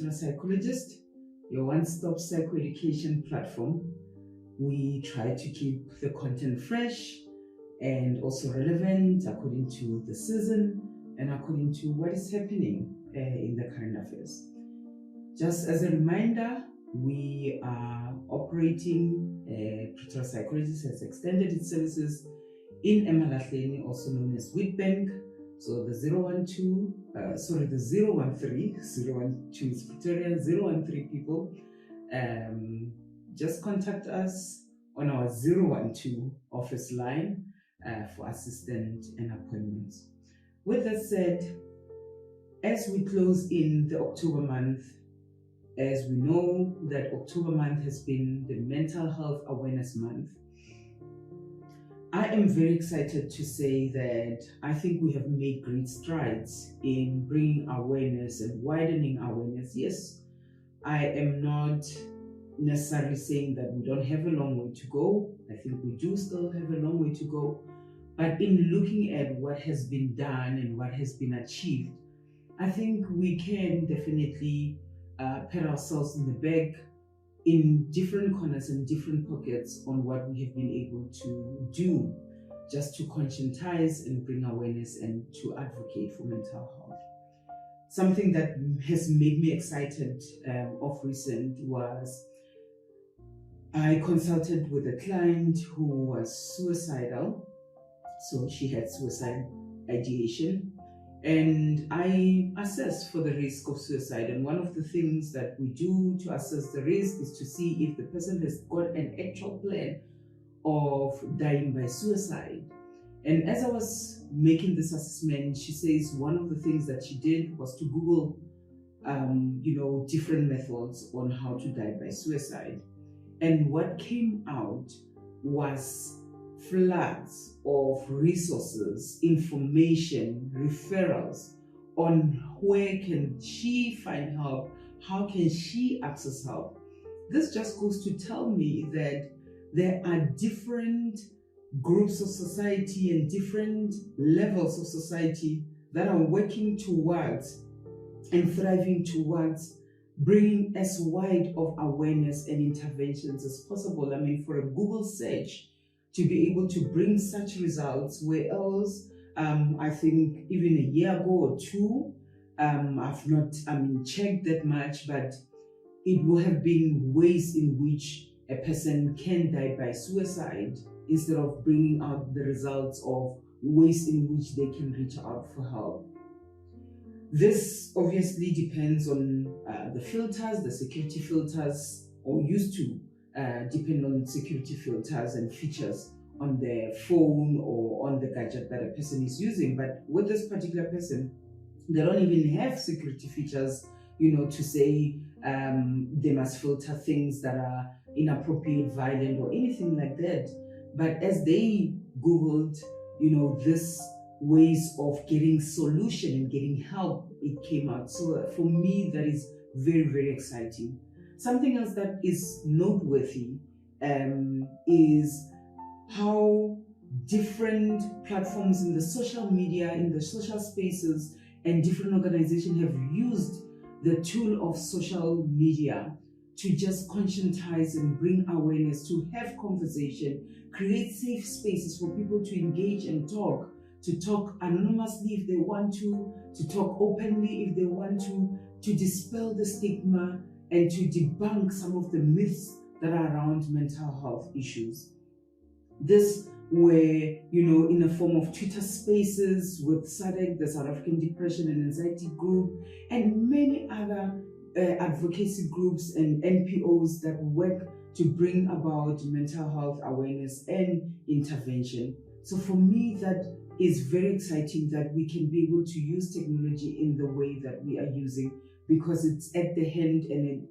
Pretoria Psychologist, your one-stop psychoeducation platform. We try to keep the content fresh and also relevant according to the season and according to what is happening in the current affairs. Just as a reminder, we are operating Pretoria Psychologists has extended its services in Ndala-Magoro, also known as Witbank. So the 013 is Pretoria, 013 people. Just contact us on our 012 office line for assistance and appointments. With that said, as we close in the October month, as we know that October month has been the Mental Health Awareness Month, I am very excited to say that I think we have made great strides in bringing awareness and widening awareness. Yes, I am not necessarily saying that we don't have a long way to go. I think we do still have a long way to go. But in looking at what has been done and what has been achieved, I think we can definitely pat ourselves in the back in different corners and different pockets on what we have been able to do just to conscientize and bring awareness and to advocate for mental health. Something that has made me excited of recent was I consulted with a client who was suicidal. So she had suicide ideation. And I assessed for the risk of suicide. And one of the things that we do to assess the risk is to see if the person has got an actual plan of dying by suicide. And as I was making this assessment, she says one of the things that she did was to Google, different methods on how to die by suicide. And what came out was floods of resources, information, referrals on where can she find help, how can she access help. This just goes to tell me that there are different groups of society and different levels of society that are working towards and thriving towards bringing as wide of awareness and interventions as possible. I mean, for a Google search to be able to bring such results, where else, I think even a year ago or two, I've not checked that much, but it will have been ways in which a person can die by suicide instead of bringing out the results of ways in which they can reach out for help. This obviously depends on the filters, the security filters, or used to depend on security filters and features on their phone or on the gadget that a person is using. But with this particular person, they don't even have security features, to say they must filter things that are inappropriate, violent, or anything like that. But as they Googled, this ways of getting solution and getting help, it came out. So for me, that is very, very exciting. Something else that is noteworthy is how different platforms in the social media, in the social spaces, and different organizations have used the tool of social media to just conscientize and bring awareness, to have conversation, create safe spaces for people to engage and talk, to talk anonymously if they want to talk openly if they want to dispel the stigma and to debunk some of the myths that are around mental health issues. This were, in a form of Twitter spaces with SADC, the South African Depression and Anxiety Group, and many other advocacy groups and NPOs that work to bring about mental health awareness and intervention. So for me, that is very exciting that we can be able to use technology in the way that we are using, because it's at the hand and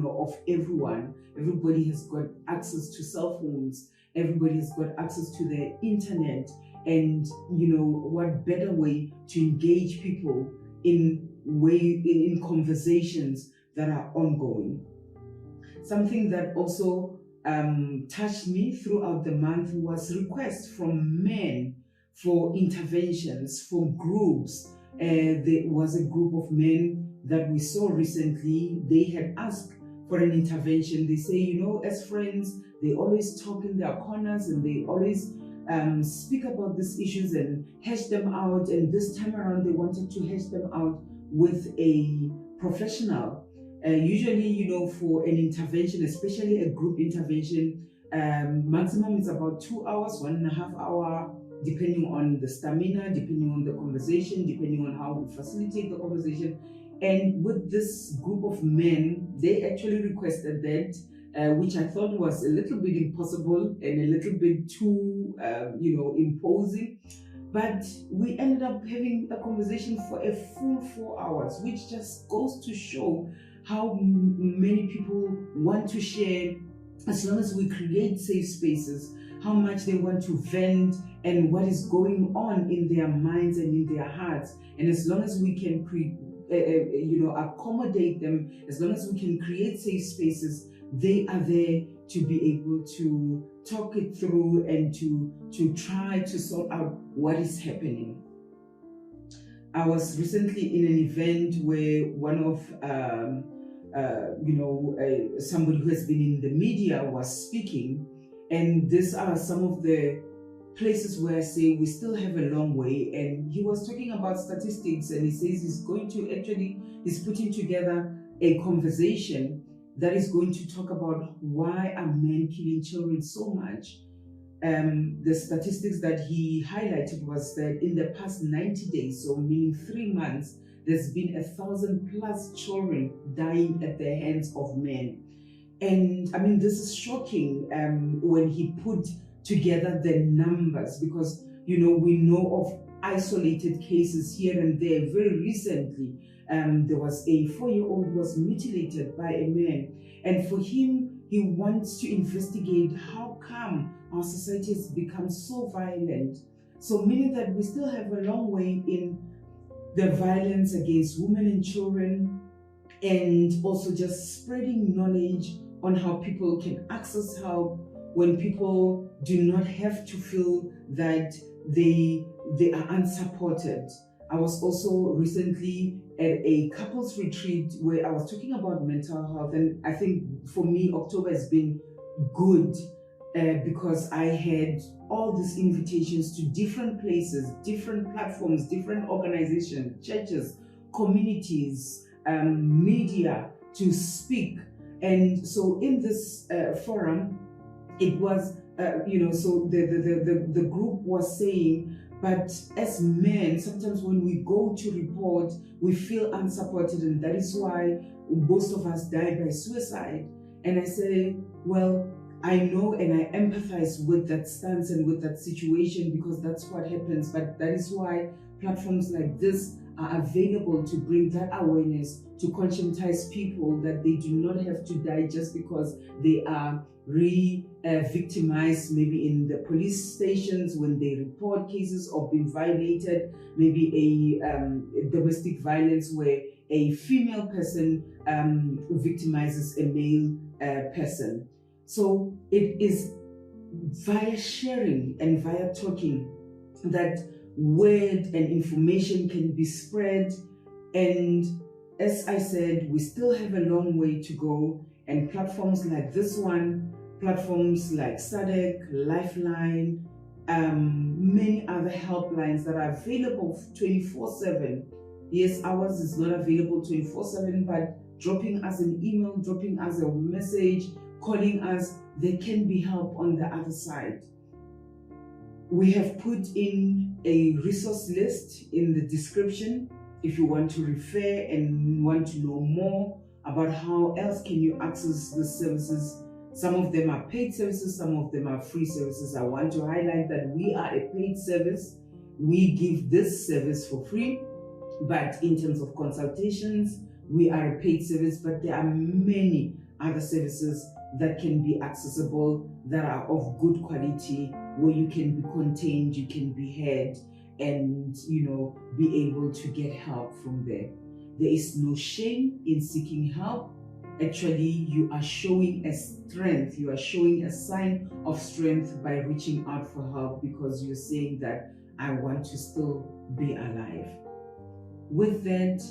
of everyone. Everybody has got access to cell phones. Everybody has got access to the internet, and what better way to engage people in conversations that are ongoing. Something that also touched me throughout the month was requests from men for interventions, for groups. There was a group of men that we saw recently, they had asked for an intervention. They say, you know, as friends, they always talk in their corners and they always speak about these issues and hash them out. And this time around, they wanted to hash them out with a professional. Usually, you know, for an intervention, especially a group intervention, maximum is about 2 hours, 1.5 hours, depending on the stamina, depending on the conversation, depending on how we facilitate the conversation. And with this group of men, they actually requested that, which I thought was a little bit impossible and a little bit too, you know, imposing. But we ended up having a conversation for a full 4 hours, which just goes to show how many people want to share, as long as we create safe spaces, how much they want to vent and what is going on in their minds and in their hearts. And as long as we can you know, accommodate them, as long as we can create safe spaces, they are there to be able to talk it through and to try to sort out what is happening. I was recently in an event where one of you know, somebody who has been in the media was speaking, and these are some of the places where I say we still have a long way. And he was talking about statistics, and he says he's putting together a conversation that is going to talk about why are men killing children so much. The statistics that he highlighted was that in the past 90 days, so meaning 3 months, there's been 1,000+ children dying at the hands of men. And I mean, this is shocking when he put together the numbers, because, you know, we know of isolated cases here and there. Very recently, there was a 4-year-old who was mutilated by a man. And for him, he wants to investigate how come our society has become so violent. So meaning that we still have a long way in the violence against women and children, and also just spreading knowledge on how people can access help when people do not have to feel that they are unsupported. I was also recently at a couples retreat where I was talking about mental health, and I think for me October has been good because I had all these invitations to different places, different platforms, different organizations, churches, communities, media to speak. And so in this forum, it was, you know, so the group was saying, but as men, sometimes when we go to report, we feel unsupported, and that is why most of us die by suicide. And I say, well, I know and I empathize with that stance and with that situation, because that's what happens. But that is why platforms like this are available to bring that awareness, to conscientize people that they do not have to die just because they are victimized, maybe in the police stations when they report cases of being violated, maybe a domestic violence where a female person victimizes a male person. So it is via sharing and via talking that word and information can be spread. And as I said, we still have a long way to go, and platforms like this one, platforms like SADC, Lifeline, many other helplines that are available 24/7. Yes, ours is not available 24/7, but dropping us an email, dropping us a message, calling us, there can be help on the other side. We have put in a resource list in the description if you want to refer and want to know more about how else can you access the services. Some of them are paid services, some of them are free services. I want to highlight that we are a paid service. We give this service for free, but in terms of consultations, we are a paid service, but there are many other services that can be accessible, that are of good quality, where you can be contained, you can be heard, and, you know, be able to get help from there. There is no shame in seeking help. Actually, you are showing a strength, you are showing a sign of strength by reaching out for help, because you're saying that I want to still be alive. With that,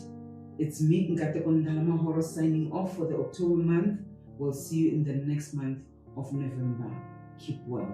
It's me, Ndala-Magoro, signing off for the October month. We'll see you in the next month of November. Keep well.